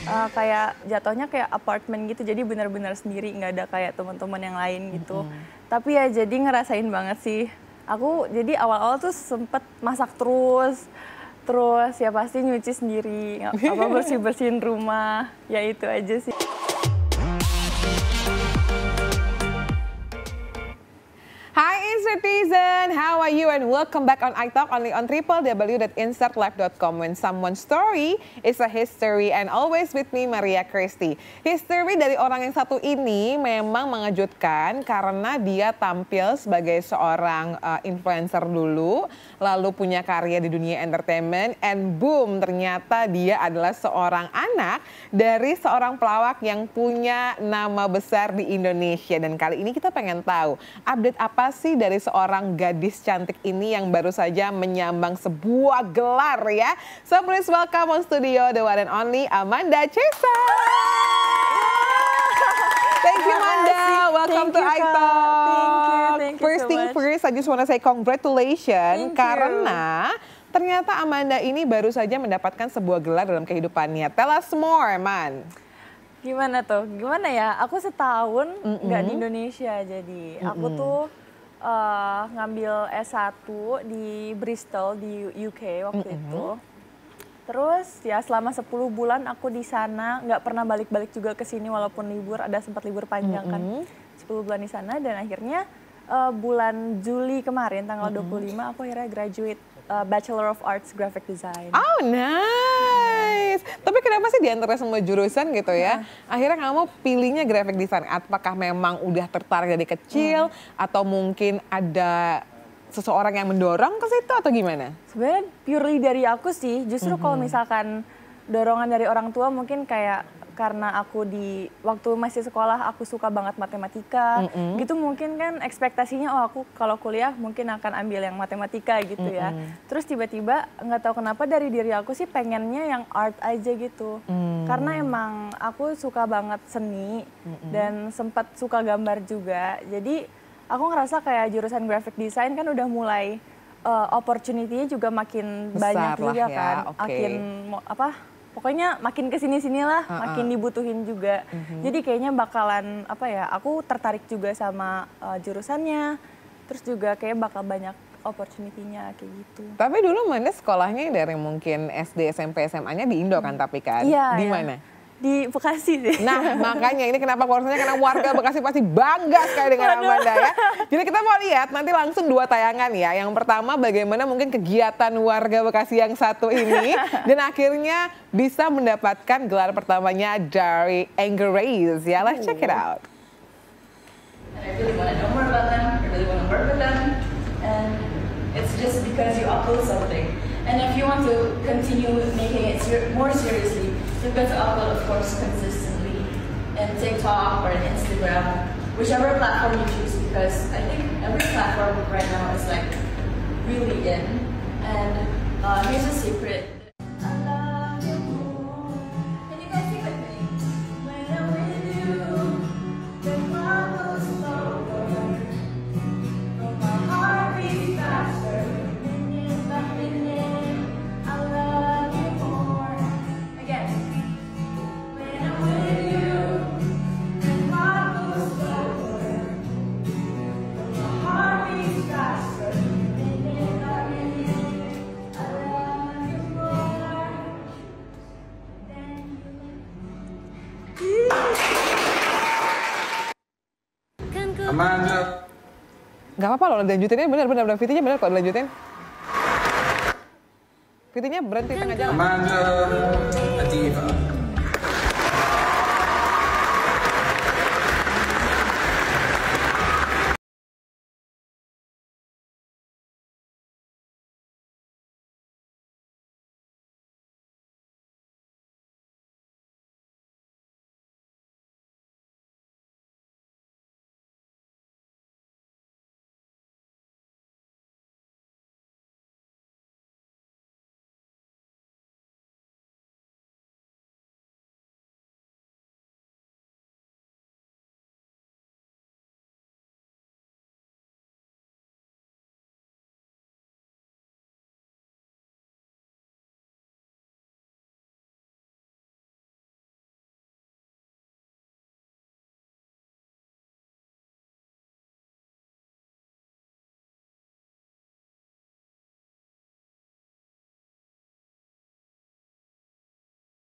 kayak jatuhnya kayak apartemen gitu, jadi benar-benar sendiri, nggak ada kayak teman-teman yang lain gitu. Tapi ya jadi ngerasain banget sih. Aku jadi awal-awal tuh sempet masak terus ya pasti nyuci sendiri, apa bersih-bersihin rumah, ya itu aja sih. Hi Insertizen, how are you and welcome back on iTalk only on www.insertlife.com when someone's story is a history and always with me Maria Christy. History dari orang yang satu ini memang mengejutkan karena dia tampil sebagai seorang influencer dulu, lalu punya karya di dunia entertainment and boom ternyata dia adalah seorang anak dari seorang pelawak yang punya nama besar di Indonesia. Dan kali ini kita pengen tahu update apa sih dari seorang gadis cantik ini yang baru saja menyambang sebuah gelar ya. So please welcome on studio the one and only Amanda Chesa. Thank you Amanda, welcome to iTalk. Thank you First so thing much. first, I just want to say congratulations Thank you. karena ternyata Amanda ini baru saja mendapatkan sebuah gelar dalam kehidupannya. Tell us more, man. Gimana tuh? Gimana ya? Aku setahun nggak di Indonesia, jadi aku tuh ngambil S1 di Bristol di UK waktu itu. Terus ya selama 10 bulan aku di sana, nggak pernah balik-balik juga ke sini walaupun libur, ada sempat libur panjang kan. 10 bulan di sana dan akhirnya bulan Juli kemarin tanggal 25 aku akhirnya graduate Bachelor of Arts Graphic Design. Oh nice. Tapi kenapa sih di antara semua jurusan gitu ya, akhirnya kamu pilihnya graphic design? Apakah memang udah tertarik dari kecil atau mungkin ada seseorang yang mendorong ke situ atau gimana? Sebenarnya purely dari aku sih, justru kalau misalkan dorongan dari orang tua mungkin kayak karena aku di waktu masih sekolah aku suka banget matematika, gitu mungkin kan ekspektasinya oh aku kalau kuliah mungkin akan ambil yang matematika gitu ya. Terus tiba-tiba nggak tahu kenapa dari diri aku sih pengennya yang art aja gitu. Karena emang aku suka banget seni dan sempat suka gambar juga. Jadi aku ngerasa kayak jurusan graphic design kan udah mulai opportunity-nya juga makin Besar banyak lah juga ya, kan. oke. Makin pokoknya makin kesini-sini lah, makin dibutuhin juga. Jadi kayaknya bakalan aku tertarik juga sama jurusannya. Terus juga kayak bakal banyak opportunity-nya kayak gitu. Tapi dulu Amanda sekolahnya dari mungkin SD, SMP, SMA-nya di Indo kan tapi kan? Iya. Di Iya. mana? Di Bekasi sih. Nah makanya ini kenapa konsernya, karena warga Bekasi pasti bangga sekali dengan Amanda ya. Jadi kita mau lihat nanti langsung 2 tayangan ya. Yang pertama bagaimana mungkin kegiatan warga Bekasi yang satu ini dan akhirnya bisa mendapatkan gelar pertamanya dari Angel Race ya. Let's check it out. And I really want to know more about them. I really want to work with them. And it's just because you upload something. And if you want to continue making it more seriously, you've got to upload, of course, consistently. And TikTok or Instagram, whichever platform you choose, because I think every platform right now is like really in. And here's a secret. I love you more. Can you guys sing with me? When I'm with you, the clock goes slower. But my heart beats faster. Minute by minute, I love you more. Again. When I'm with you, the clock goes slower. But my heart beats faster. Minute by minute, I love you more. Than you. Amanda. Gak apa-apa loh dilanjutinnya, bener VT-nya bener kok dilanjutin. VT-nya berhenti tengah jalan. Amanda, a diva.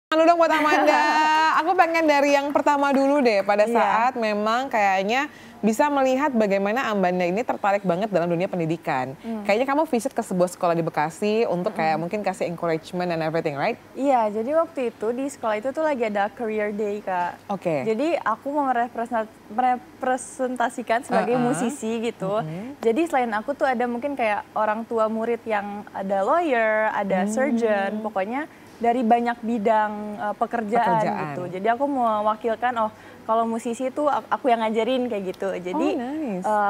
Lalu dong buat Amanda, aku pengen dari yang pertama dulu deh. Pada saat memang kayaknya bisa melihat bagaimana Amanda ini tertarik banget dalam dunia pendidikan. Kayaknya kamu visit ke sebuah sekolah di Bekasi untuk kayak mungkin kasih encouragement and everything, right? Iya, jadi waktu itu di sekolah itu tuh lagi ada career day, Kak. Oke. Jadi aku mau merepresentasikan sebagai musisi gitu. Jadi selain aku tuh ada mungkin kayak orang tua murid yang ada lawyer, ada surgeon, pokoknya dari banyak bidang pekerjaan gitu. Jadi aku mewakilkan, kalau musisi itu aku yang ngajarin kayak gitu. Jadi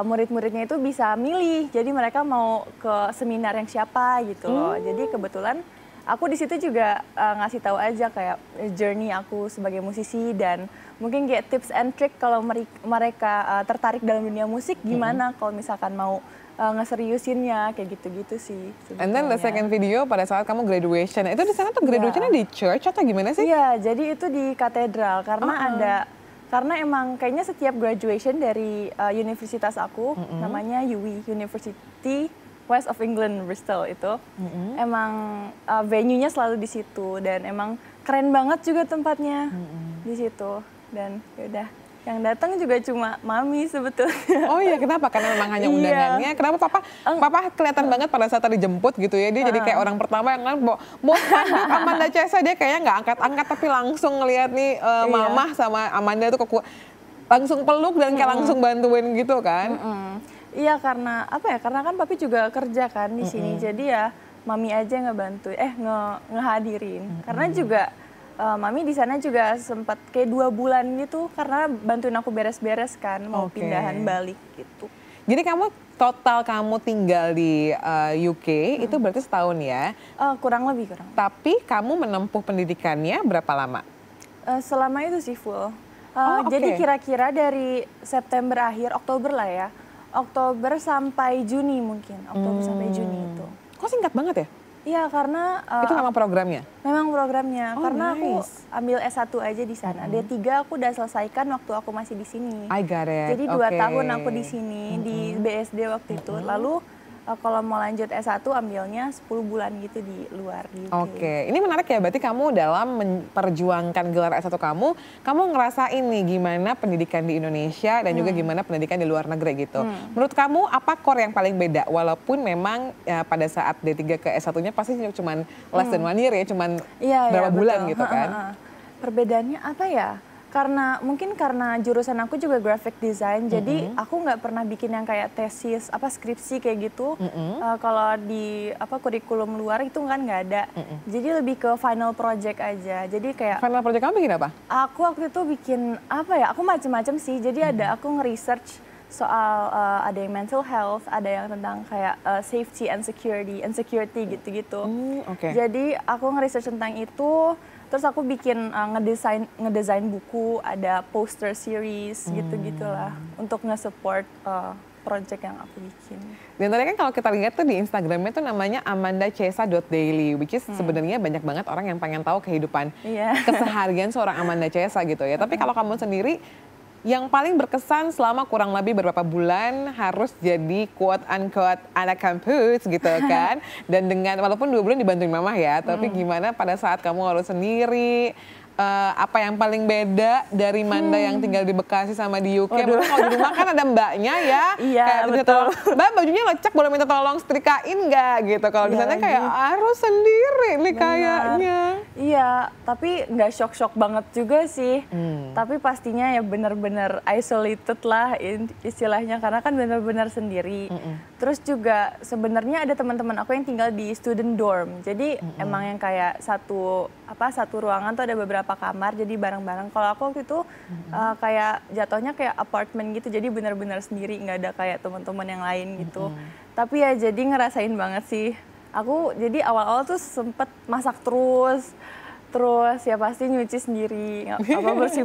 murid-muridnya itu bisa milih. Jadi mereka mau ke seminar yang siapa gitu loh. Jadi kebetulan aku di situ juga ngasih tahu aja kayak journey aku sebagai musisi dan mungkin kayak tips and trick kalau mereka tertarik dalam dunia musik gimana kalau misalkan mau ngeseriusinnya kayak gitu-gitu sih. And then the second video pada saat kamu graduation, itu di sana tuh graduationnya di church atau gimana sih? Iya, jadi itu di katedral karena emang kayaknya setiap graduation dari universitas aku namanya UWI, University West of England Bristol itu emang venue-nya selalu di situ dan emang keren banget juga tempatnya di situ dan yaudah. Yang datang juga cuma mami sebetulnya. Oh iya, kenapa? Karena memang hanya undangannya. Kenapa papa kelihatan banget pada saat tadi jemput gitu ya. Dia jadi kayak orang pertama yang mau Amanda Chesa, dia kayaknya nggak angkat-angkat tapi langsung ngeliat nih mama sama Amanda tuh langsung peluk dan kayak langsung bantuin gitu kan. Iya, karena apa ya? Karena kan papi juga kerja kan di sini. Jadi ya mami aja ngebantu ngehadirin. Karena juga mami di sana juga sempat kayak 2 bulan gitu karena bantuin aku beres-beres kan mau pindahan balik gitu. Jadi total kamu tinggal di UK itu berarti setahun ya? Kurang lebih. Tapi kamu menempuh pendidikannya berapa lama? Selama itu sih full. Jadi kira-kira dari September akhir, Oktober lah ya. Oktober sampai Juni mungkin. Oktober sampai Juni itu. Kok singkat banget ya? Iya, karena itu memang programnya? Memang programnya, karena nice. aku ambil S1 aja di sana. D3 aku udah selesaikan waktu aku masih di sini. I got it. Jadi 2 tahun aku di sini, di BSD waktu itu. Lalu kalau mau lanjut S1 ambilnya 10 bulan gitu di luar di UK. Oke, ini menarik ya, berarti kamu dalam memperjuangkan gelar S1 kamu ngerasain nih gimana pendidikan di Indonesia dan juga gimana pendidikan di luar negeri gitu. Menurut kamu apa core yang paling beda? Walaupun memang ya, pada saat D3 ke S1-nya pasti cuma less than 1 year ya, cuman berapa bulan gitu kan. Perbedaannya apa ya? Mungkin karena jurusan aku juga graphic design, jadi aku nggak pernah bikin yang kayak tesis, skripsi kayak gitu. Kalau di kurikulum luar itu kan nggak ada. Jadi lebih ke final project aja. Jadi kayak final project kamu bikin apa? Aku waktu itu bikin aku macam-macam sih. Jadi aku nge-research soal ada yang mental health, ada yang tentang kayak safety and security gitu-gitu. Jadi aku nge-research tentang itu. Terus aku bikin ngedesain buku, ada poster series gitu-gitulah untuk nge-support project yang aku bikin. Dan tadi kan kalau kita lihat tuh di Instagramnya tuh namanya amandachesa.daily, which is sebenarnya banyak banget orang yang pengen tahu kehidupan keseharian seorang Amanda Chesa gitu ya. Tapi kalau kamu sendiri, yang paling berkesan selama kurang lebih beberapa bulan harus jadi quote unquote anak kampus gitu kan. Dan walaupun 2 bulan dibantuin mama ya, tapi gimana pada saat kamu harus sendiri, apa yang paling beda dari Manda yang tinggal di Bekasi sama di UK? Kalau di rumah kan ada mbaknya ya, kayak betul. Mbak bajunya lecek, boleh minta tolong setrikain nggak gitu. Kalau di sana kayak harus sendiri nih kayaknya. Iya, tapi nggak shock banget juga sih. Tapi pastinya ya benar-benar isolated lah istilahnya, karena kan benar-benar sendiri. Terus juga sebenarnya ada teman-teman aku yang tinggal di student dorm. Jadi emang yang kayak satu ruangan tuh ada beberapa kamar, jadi bareng-bareng. Kalau aku waktu itu kayak jatuhnya kayak apartemen gitu, jadi benar-benar sendiri, nggak ada kayak teman-teman yang lain gitu. Tapi ya jadi ngerasain banget sih. Aku jadi awal-awal tuh sempet masak terus ya pasti nyuci sendiri,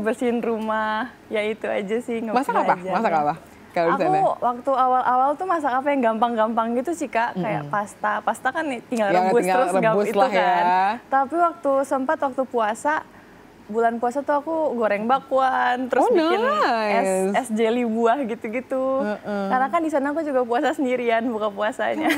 bersihin rumah, ya itu aja sih. Masak apa? Aku waktu awal-awal tuh masak apa yang gampang-gampang gitu sih Kak, kayak pasta kan tinggal rebus terus itu kan. Tapi waktu puasa bulan puasa tuh aku goreng bakwan, terus bikin es jelly buah gitu-gitu. Karena kan di sana aku juga puasa sendirian buka puasanya.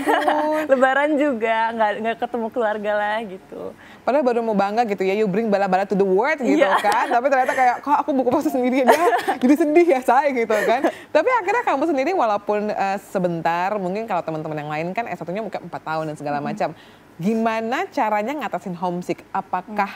Lebaran juga nggak ketemu keluarga lah gitu. Padahal baru mau bangga gitu ya, you bring bala-bala to the world gitu kan. Tapi ternyata kayak, kok aku buka puasa sendirian ya, jadi sedih ya saya gitu kan. Tapi akhirnya kamu sendiri walaupun sebentar, mungkin kalau teman-teman yang lain kan S1-nya mungkin 4 tahun dan segala macam. Gimana caranya ngatasin homesick? Apakah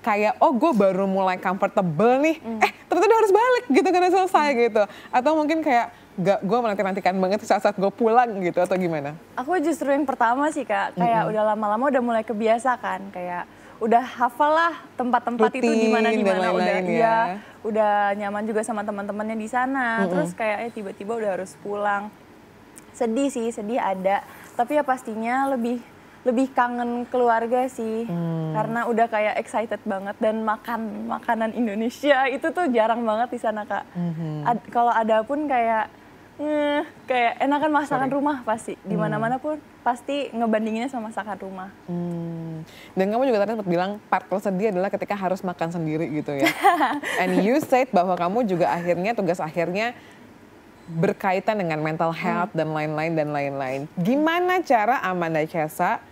kayak, oh gue baru mulai comfortable nih, ternyata udah harus balik gitu karena selesai gitu. Atau mungkin kayak, gue menanti-nantikan banget saat-saat gue pulang gitu atau gimana? Aku justru yang pertama sih Kak, kayak udah lama-lama udah mulai kebiasa kan, kayak udah hafal lah tempat-tempat itu di mana udah nyaman juga sama teman-temannya di sana. Terus kayak tiba-tiba udah harus pulang. Sedih sih, sedih ada, tapi ya pastinya lebih kangen keluarga sih, karena udah kayak excited banget dan makanan Indonesia itu tuh jarang banget di sana Kak. Kalau ada pun kayak enakan masakan rumah pasti, di mana-mana pun pasti ngebandinginnya sama masakan rumah. Dan kamu juga tadi sempat bilang part tersedih adalah ketika harus makan sendiri gitu ya. And you said bahwa kamu juga akhirnya tugas akhirnya berkaitan dengan mental health dan lain-lain. Gimana cara Amanda Chesa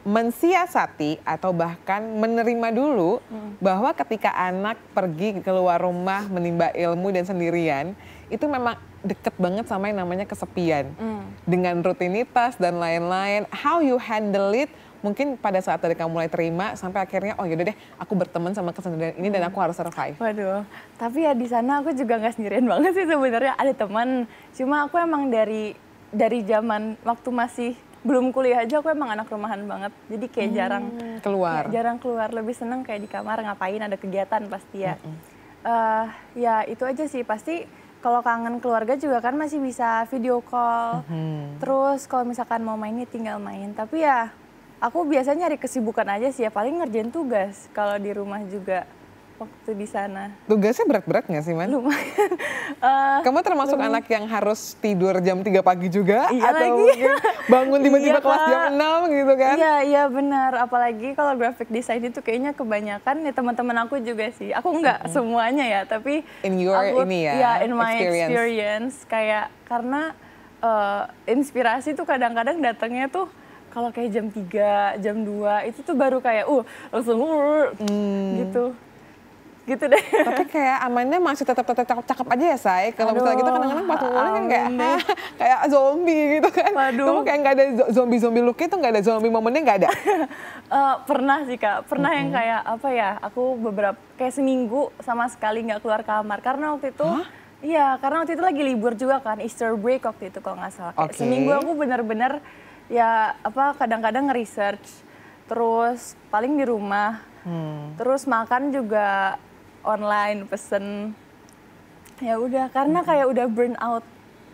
mensiasati atau bahkan menerima dulu bahwa ketika anak pergi keluar rumah menimba ilmu dan sendirian, itu memang deket banget sama yang namanya kesepian. Dengan rutinitas dan lain-lain, how you handle it, mungkin pada saat dari kamu mulai terima sampai akhirnya oh yaudah deh aku berteman sama kesendirian ini dan aku harus survive. Waduh, tapi ya di sana aku juga nggak sendirian banget sih sebenarnya, ada teman. Cuma aku emang dari zaman waktu masih belum kuliah aja aku emang anak rumahan banget. Jadi kayak jarang keluar. Ya, jarang keluar, lebih seneng kayak di kamar ngapain, ada kegiatan pasti ya. Ya itu aja sih, pasti kalau kangen keluarga juga kan masih bisa video call. Terus kalau misalkan mau mainnya tinggal main. Tapi ya aku biasanya nyari kesibukan aja sih ya, paling ngerjain tugas kalau di rumah juga waktu di sana. Tugasnya berat-berat nggak sih, Man? Lumayan. Kamu termasuk anak yang harus tidur jam 3 pagi juga? Iya atau lagi. mungkin bangun tiba-tiba Iya, kelas jam 6 gitu kan? Iya benar. Apalagi kalau graphic design itu kayaknya kebanyakan ya teman-teman aku juga sih. Aku nggak semuanya ya, tapi in your in my experience kayak karena inspirasi tuh kadang-kadang datangnya tuh kalau kayak jam 3, jam 2 itu tuh baru kayak langsung gitu. Gitu deh. Tapi kayak Amanda masih tetap cakep aja ya, Say. Kalau misalnya gitu kadang-kadang pas mulai kan kayak zombie gitu kan. Kamu kayak nggak ada zombie look itu, nggak ada zombie momennya, nggak ada? Pernah sih Kak, pernah yang kayak apa ya, aku kayak seminggu sama sekali nggak keluar kamar. Karena waktu itu, iya karena waktu itu lagi libur juga kan, Easter break waktu itu kalau nggak salah. Kayak seminggu aku benar-benar ya kadang-kadang nge-research, terus paling di rumah, terus makan juga online pesen. Ya udah, karena kayak udah burn out.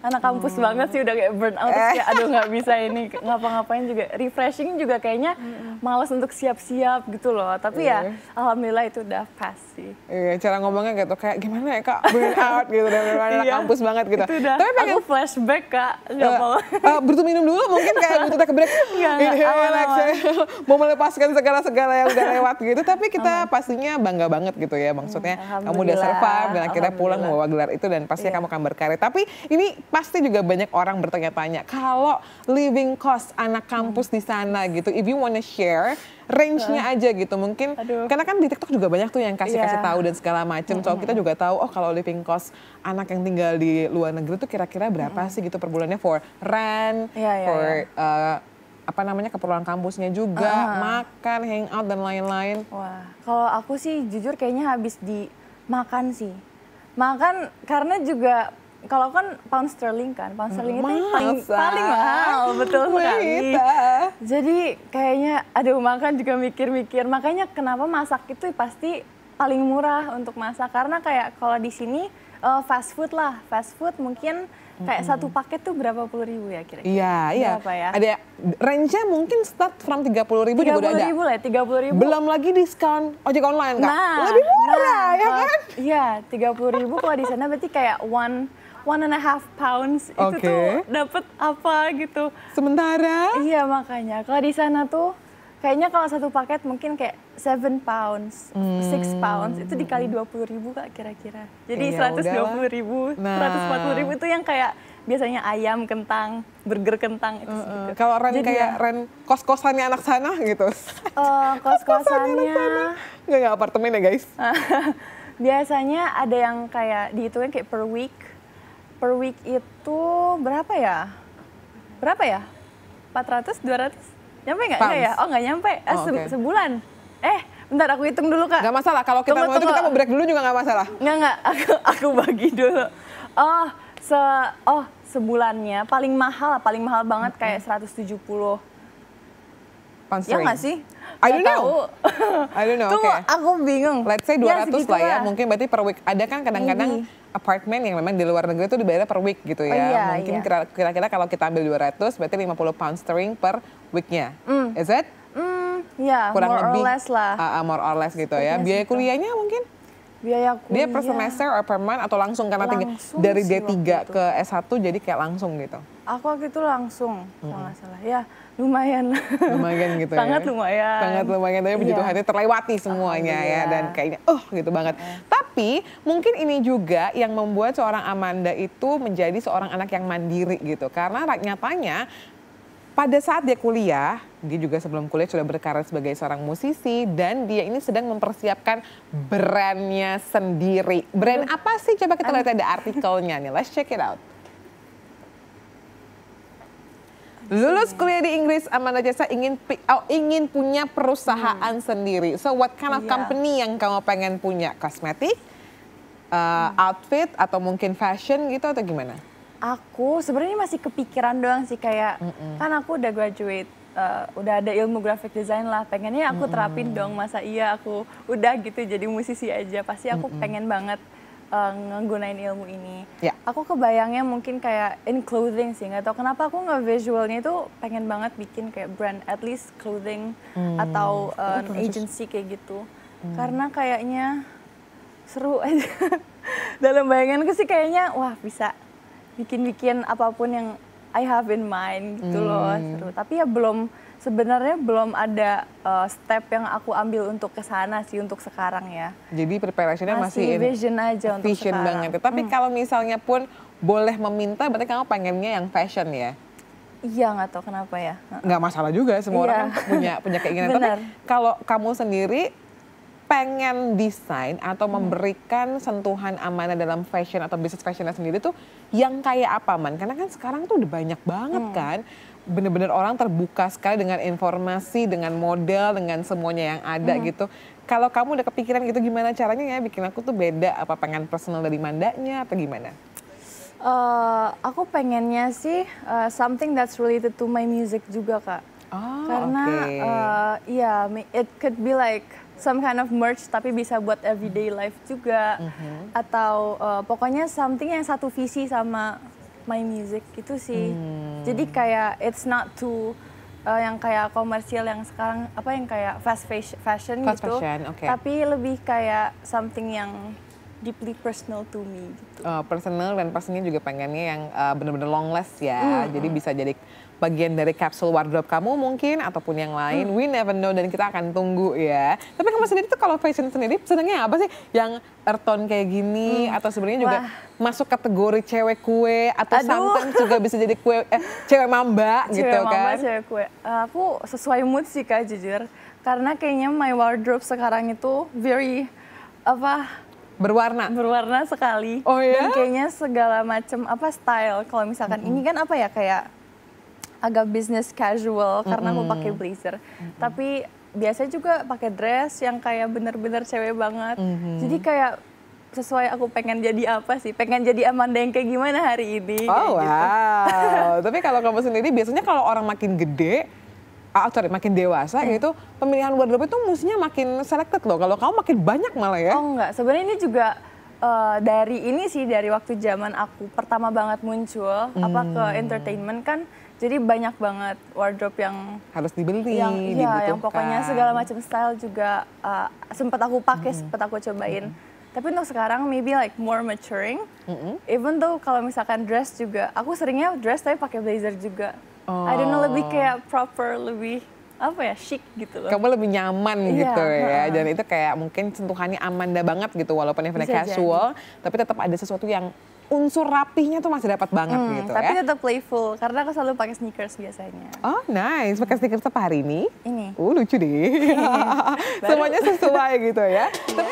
Anak kampus banget sih, udah kayak burn out, terus kayak aduh nggak bisa ini ngapa-ngapain juga. Refreshing juga kayaknya malas untuk siap-siap gitu loh. Tapi ya alhamdulillah itu udah pas sih. Iya, cara ngomongnya gitu kayak gimana ya Kak, burn out gitu dan anak kampus banget gitu. Itu udah, tapi pengen aku flashback Kak, nggak mau. Butuh minum dulu mungkin kayak butuh take a break. Mau melepaskan segala-segala yang udah lewat gitu. Tapi kita pastinya bangga banget gitu ya, maksudnya kamu udah survive dan akhirnya pulang membawa gelar itu dan pastinya kamu akan berkarya. Tapi ini pasti juga banyak orang bertanya-tanya, kalau living cost anak kampus di sana gitu, if you wanna share range-nya aja gitu mungkin. Karena kan di TikTok juga banyak tuh yang kasih tahu dan segala macam. So kita juga tahu kalau living cost anak yang tinggal di luar negeri tuh kira-kira berapa sih gitu per bulannya for rent, for keperluan kampusnya juga, makan, hangout dan lain-lain. Wah, kalau aku sih jujur kayaknya habis di makan sih. Makan karena juga kalau kan pound sterling kan, pound sterling itu paling mahal, betul sekali. Jadi kayaknya makan juga mikir-mikir. Makanya kenapa masak itu pasti paling murah untuk masak, karena kayak kalau di sini fast food mungkin kayak satu paket tuh berapa puluh ribu ya kira-kira? Iya. Berapa ya? Ada range-nya mungkin start from 30.000 juga udah ada. 30.000 lah, 30.000. Belum lagi diskon ojek online Kak. Lebih murah ya kan? Iya, 30.000 kalau di sana berarti kayak 1.5 pounds itu tuh dapat apa gitu. Sementara? Iya makanya kalau di sana tuh kayaknya kalau satu paket mungkin kayak 7 pounds, 6 pounds, itu dikali 20.000 Kak kira-kira. Jadi Ya 120.000, Nah. 140.000 itu yang kayak biasanya ayam, kentang, burger kentang itu segitu. Kalau Ren Jadi kayak ya, Ren kos-kosannya anak sana gitu. kos-kosannya Nggak apartemen ya guys. biasanya ada yang kayak dihitungin kayak per week. Per week itu berapa ya? Berapa ya? 400, 200? Nyampe nggak? Nggak ya? Pounds. Oh nggak nyampe. Oh, oke. Sebulan. Bentar aku hitung dulu Kak. Nggak masalah, kalau kita mau itu kita mau break dulu juga nggak masalah. Nggak. Aku bagi dulu. Sebulannya paling mahal banget kayak 170. Pound Ya sterling. nggak sih? I don't Nggak know. tahu. I don't know, Tuh oke. aku bingung. Let's say 200 segitu lah ya, mungkin berarti per week. Ada kan kadang-kadang apartemen yang memang di luar negeri itu dibayar per week gitu ya. iya, Mungkin iya. kira-kira kalau kita ambil 200 berarti 50 pound sterling per weeknya. Is it? Ya, Kurang more lebih or less lah. more or less gitu ya. Sepertinya Biaya segitu. kuliahnya mungkin Biaya dia kuliah. per semester or per month atau langsung karena Langsung dari sih D3 waktu itu. ke S1 jadi kayak langsung gitu. Aku waktu itu langsung, kalau nggak salah. Ya, lumayan. Lumayan gitu Sangat ya. lumayan. Sangat lumayan, tapi begitu Iya. hati terlewati semuanya ya. Dan kayaknya, gitu banget. Tapi mungkin ini juga yang membuat seorang Amanda itu menjadi seorang anak yang mandiri gitu. Karena nyatanya pada saat dia kuliah, dia juga sebelum kuliah sudah berkarir sebagai seorang musisi. Dan dia ini sedang mempersiapkan brandnya sendiri. Brand apa sih? Coba kita lihat ada artikelnya nih, let's check it out. Lulus kuliah di Inggris, Amanda Jessa ingin punya perusahaan sendiri. So what kind of Iya. company yang kamu pengen punya? Kosmetik, outfit, atau mungkin fashion gitu atau gimana? Aku sebenarnya masih kepikiran doang sih kayak, kan aku udah graduate, udah ada ilmu graphic design lah. Pengennya aku terapin dong, masa iya aku udah gitu jadi musisi aja. Pasti aku pengen banget ngegunain ilmu ini. Ya. Aku kebayangnya mungkin kayak in clothing sih, nggak tahu kenapa aku visualnya itu pengen banget bikin kayak brand, at least clothing atau agency kayak gitu. Karena kayaknya seru aja. Dalam bayanganku sih kayaknya wah bisa bikin apapun yang I have in mind gitu loh, seru. Tapi ya sebenarnya belum ada step yang aku ambil untuk ke sana sih untuk sekarang ya. Jadi preparationnya masih vision aja untuk vision sekarang. banget. Tapi kalau misalnya pun boleh meminta, berarti kamu pengennya yang fashion ya? Iya, nggak tahu kenapa ya. Nggak masalah juga, semua orang kan punya keinginan. Tapi Benar. kalau kamu sendiri pengen desain atau memberikan sentuhan Amanda dalam fashion atau bisnis fashionnya sendiri tuh yang kayak apa, Man? Karena kan sekarang tuh udah banyak banget kan. Bener-bener orang terbuka sekali dengan informasi, dengan model, dengan semuanya yang ada gitu. Kalau kamu udah kepikiran gitu gimana caranya ya bikin aku tuh beda, apa pengen personal dari Mandanya atau gimana? Aku pengennya sih something that's related to my music juga Kak. Oh, Karena it could be like some kind of merch tapi bisa buat everyday life juga. Atau pokoknya something yang satu visi sama my music gitu sih. Jadi kayak it's not too yang kayak komersial yang sekarang yang kayak fast fashion Fast gitu. fashion, oke. Tapi lebih kayak something yang deeply personal to me gitu. Personal dan pastinya juga pengennya yang bener-bener long last ya. Jadi bisa jadi bagian dari kapsul wardrobe kamu mungkin ataupun yang lain. We never know dan kita akan tunggu ya. Tapi kamu sendiri tuh kalau fashion sendiri senangnya apa sih? Yang earth tone kayak gini atau sebenarnya juga masuk kategori cewek kue atau sometimes juga bisa jadi kue cewek mamba gitu kan? Cewek kue. Aku sesuai mood sih Kak jujur. Karena kayaknya my wardrobe sekarang itu very berwarna sekali. Oh ya? Dan kayaknya segala macam style. Kalau misalkan ini kan kayak agak business casual karena aku pakai blazer. Tapi biasanya juga pakai dress yang kayak bener-bener cewek banget. Jadi kayak sesuai aku pengen jadi apa sih? Pengen jadi Amanda yang kayak gimana hari ini. Oh kayak gitu. wow. Tapi kalau kamu sendiri biasanya kalau orang makin gede, makin dewasa gitu, pemilihan wardrobe itu mestinya makin selected loh. Kalau kamu makin banyak malah ya. Oh enggak, sebenarnya ini juga dari waktu zaman aku pertama banget muncul ke entertainment kan, jadi banyak banget wardrobe yang Harus dibeli, yang dibutuhkan. pokoknya segala macam style juga sempat aku pakai, sempat aku cobain. Tapi untuk sekarang maybe like more maturing. Even though kalau misalkan dress juga, aku seringnya dress tapi pakai blazer juga. I don't know, lebih kayak proper, lebih apa ya, chic gitu loh. Kamu lebih nyaman Iya, gitu ya, heeh. dan itu kayak mungkin sentuhannya Amanda banget gitu, walaupun eventnya Bisa casual, tapi tetap ada sesuatu yang unsur rapihnya tuh masih dapat banget gitu Tapi ya. tetap playful karena aku selalu pakai sneakers biasanya. Oh nice, pakai sneakers apa hari ini? Ini. Lucu deh. Semuanya sesuai gitu ya. Tapi